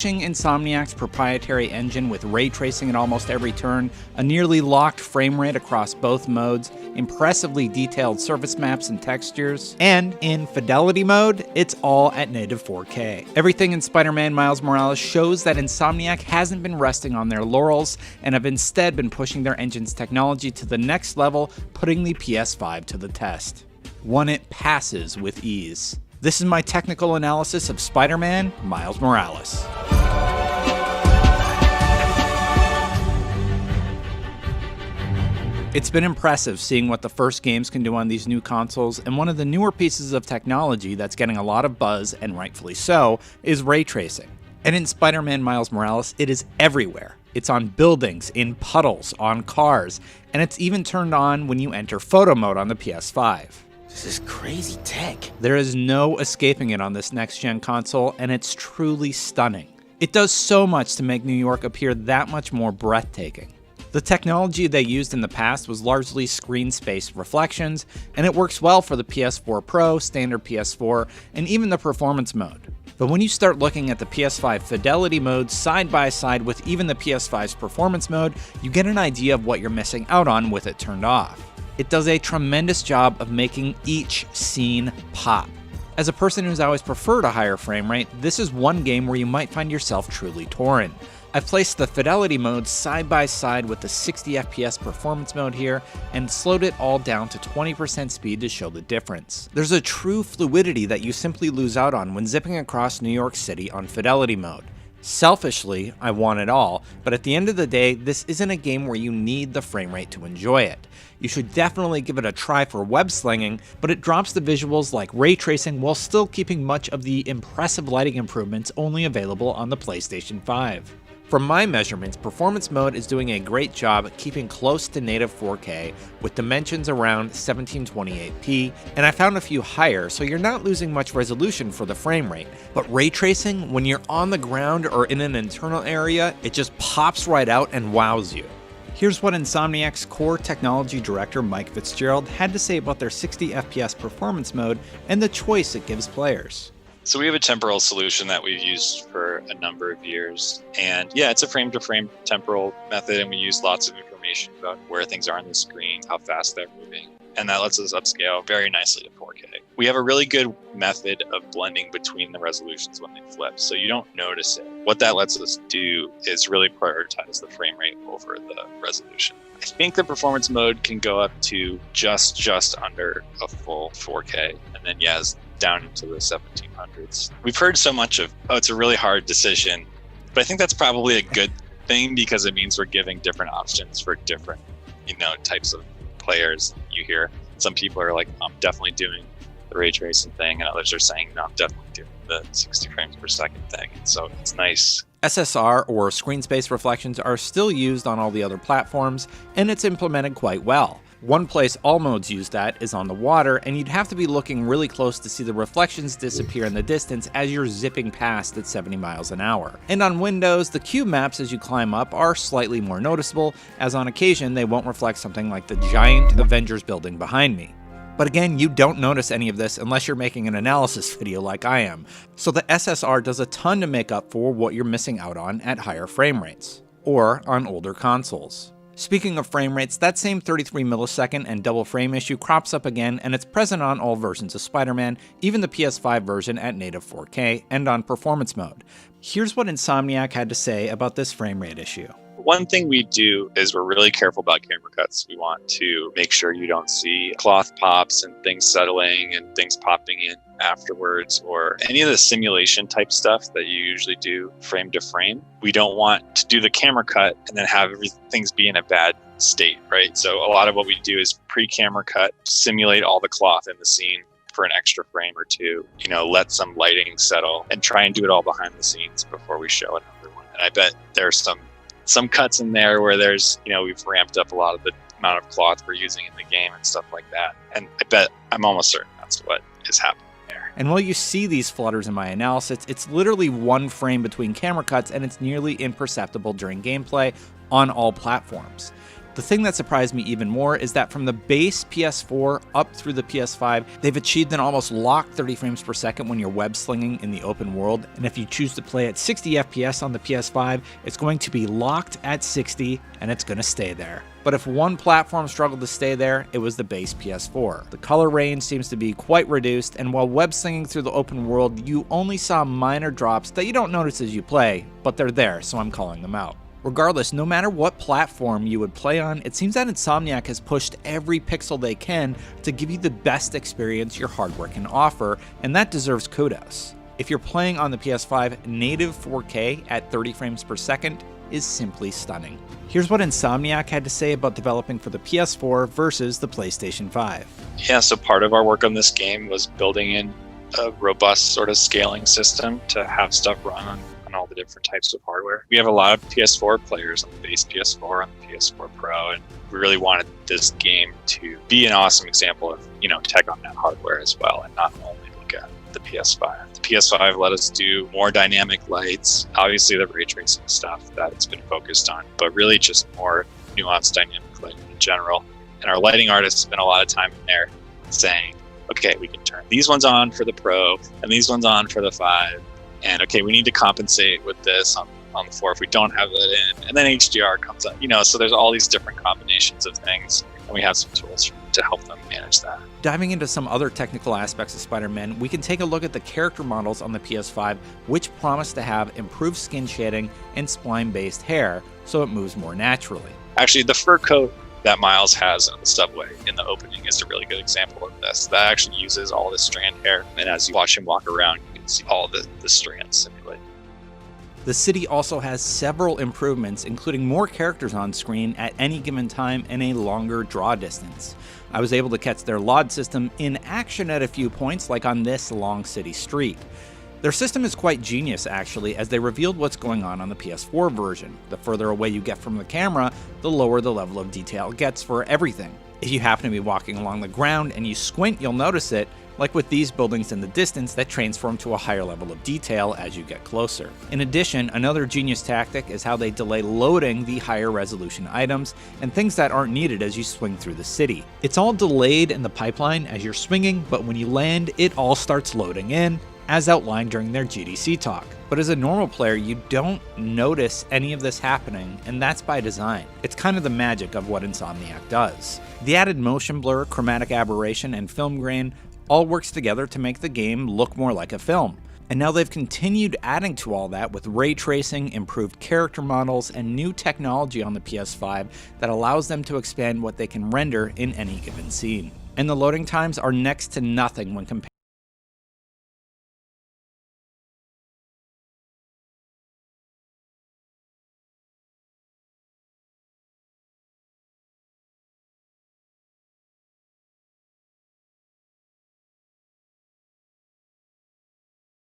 Insomniac's proprietary engine with ray tracing at almost every turn, a nearly locked frame rate across both modes, impressively detailed surface maps and textures, and in fidelity mode, it's all at native 4K. Everything in Spider-Man Miles Morales shows that Insomniac hasn't been resting on their laurels and have instead been pushing their engine's technology to the next level, putting the PS5 to the test. One it passes with ease. This is my technical analysis of Spider-Man Miles Morales. It's been impressive seeing what the first games can do on these new consoles, and one of the newer pieces of technology that's getting a lot of buzz, and rightfully so, is ray tracing. And in Spider-Man Miles Morales, it is everywhere. It's on buildings, in puddles, on cars, and it's even turned on when you enter photo mode on the PS5. This is crazy tech. There is no escaping it on this next-gen console, and it's truly stunning. It does so much to make New York appear that much more breathtaking. The technology they used in the past was largely screen space reflections, and it works well for the PS4 Pro, standard PS4, and even the performance mode. But when you start looking at the PS5 fidelity mode side by side with even the PS5's performance mode, you get an idea of what you're missing out on with it turned off. It does a tremendous job of making each scene pop. As a person who's always preferred a higher frame rate, this is one game where you might find yourself truly torn. I've placed the fidelity mode side by side with the 60 FPS performance mode here and slowed it all down to 20% speed to show the difference. There's a true fluidity that you simply lose out on when zipping across New York City on fidelity mode. Selfishly, I want it all, but at the end of the day, this isn't a game where you need the frame rate to enjoy it. You should definitely give it a try for web slinging, but it drops the visuals like ray tracing while still keeping much of the impressive lighting improvements only available on the PlayStation 5. From my measurements, performance mode is doing a great job at keeping close to native 4K with dimensions around 1728p, and I found a few higher, so you're not losing much resolution for the frame rate. But ray tracing, when you're on the ground or in an internal area, it just pops right out and wows you. Here's what Insomniac's core technology director Mike Fitzgerald had to say about their 60 FPS performance mode and the choice it gives players. So we have a temporal solution that we've used for a number of years. And yeah, it's a frame-to-frame temporal method, and we use lots of information about where things are on the screen, how fast they're moving. And that lets us upscale very nicely to 4K. We have a really good method of blending between the resolutions when they flip, so you don't notice it. What that lets us do is really prioritize the frame rate over the resolution. I think the performance mode can go up to just under a full 4K, and then down into the 1700s. We've heard so much of, it's a really hard decision, but I think that's probably a good thing because it means we're giving different options for different, types of players. You hear some people are like, I'm definitely doing the ray tracing thing, and others are saying, no, I'm definitely doing the 60 frames per second thing. And so it's nice. SSR, or screen space reflections, are still used on all the other platforms, and it's implemented quite well. One place all modes use that is on the water, and you'd have to be looking really close to see the reflections disappear in the distance as you're zipping past at 70 miles an hour. And on Windows, the cube maps as you climb up are slightly more noticeable, as on occasion they won't reflect something like the giant Avengers building behind me. But again, you don't notice any of this unless you're making an analysis video like I am, so the SSR does a ton to make up for what you're missing out on at higher frame rates, or on older consoles. Speaking of frame rates, that same 33 millisecond and double frame issue crops up again, and it's present on all versions of Spider-Man, even the PS5 version at native 4K, and on performance mode. Here's what Insomniac had to say about this frame rate issue. One thing we do is we're really careful about camera cuts. We want to make sure you don't see cloth pops and things settling and things popping in afterwards, or any of the simulation type stuff that you usually do frame to frame. We don't want to do the camera cut and then have things be in a bad state, right? So a lot of what we do is pre-camera cut, simulate all the cloth in the scene for an extra frame or two, let some lighting settle and try and do it all behind the scenes before we show another one. And I bet there's some cuts in there where there's, we've ramped up a lot of the amount of cloth we're using in the game and stuff like that. And I'm almost certain that's what is happening there. And while you see these flutters in my analysis, it's literally one frame between camera cuts, and it's nearly imperceptible during gameplay on all platforms. The thing that surprised me even more is that from the base PS4 up through the PS5, they've achieved an almost locked 30 frames per second when you're web slinging in the open world, and if you choose to play at 60 FPS on the PS5, it's going to be locked at 60, and it's going to stay there. But if one platform struggled to stay there, it was the base PS4. The color range seems to be quite reduced, and while web slinging through the open world, you only saw minor drops that you don't notice as you play, but they're there, so I'm calling them out. Regardless, no matter what platform you would play on, it seems that Insomniac has pushed every pixel they can to give you the best experience your hardware can offer, and that deserves kudos. If you're playing on the PS5, native 4K at 30 frames per second is simply stunning. Here's what Insomniac had to say about developing for the PS4 versus the PlayStation 5. Yeah, so part of our work on this game was building in a robust sort of scaling system to have stuff run on all the different types of hardware. We have a lot of PS4 players on the base PS4, on the PS4 Pro, and we really wanted this game to be an awesome example of, tech on that hardware as well, and not only look at the PS5. The PS5 let us do more dynamic lights, obviously the ray tracing stuff that it's been focused on, but really just more nuanced dynamic lighting in general. And our lighting artists spent a lot of time in there saying, okay, we can turn these ones on for the Pro and these ones on for the 5. And okay, we need to compensate with this on the 4 if we don't have that in. And then HDR comes up, so there's all these different combinations of things. And we have some tools to help them manage that. Diving into some other technical aspects of Spider-Man, we can take a look at the character models on the PS5, which promise to have improved skin shading and spline-based hair, so it moves more naturally. Actually, the fur coat that Miles has on the subway in the opening is a really good example of this. That actually uses all this strand hair, and as you watch him walk around, you can see all the strands simulated. The city also has several improvements, including more characters on screen at any given time and a longer draw distance. I was able to catch their LOD system in action at a few points, like on this long city street. Their system is quite genius, actually, as they revealed what's going on the PS4 version. The further away you get from the camera, the lower the level of detail gets for everything. If you happen to be walking along the ground and you squint, you'll notice it, like with these buildings in the distance that transform to a higher level of detail as you get closer. In addition, another genius tactic is how they delay loading the higher resolution items and things that aren't needed as you swing through the city. It's all delayed in the pipeline as you're swinging, but when you land, it all starts loading in, as outlined during their GDC talk. But as a normal player, you don't notice any of this happening, and that's by design. It's kind of the magic of what Insomniac does. The added motion blur, chromatic aberration, and film grain all works together to make the game look more like a film. And now they've continued adding to all that with ray tracing, improved character models, and new technology on the PS5 that allows them to expand what they can render in any given scene. And the loading times are next to nothing when compared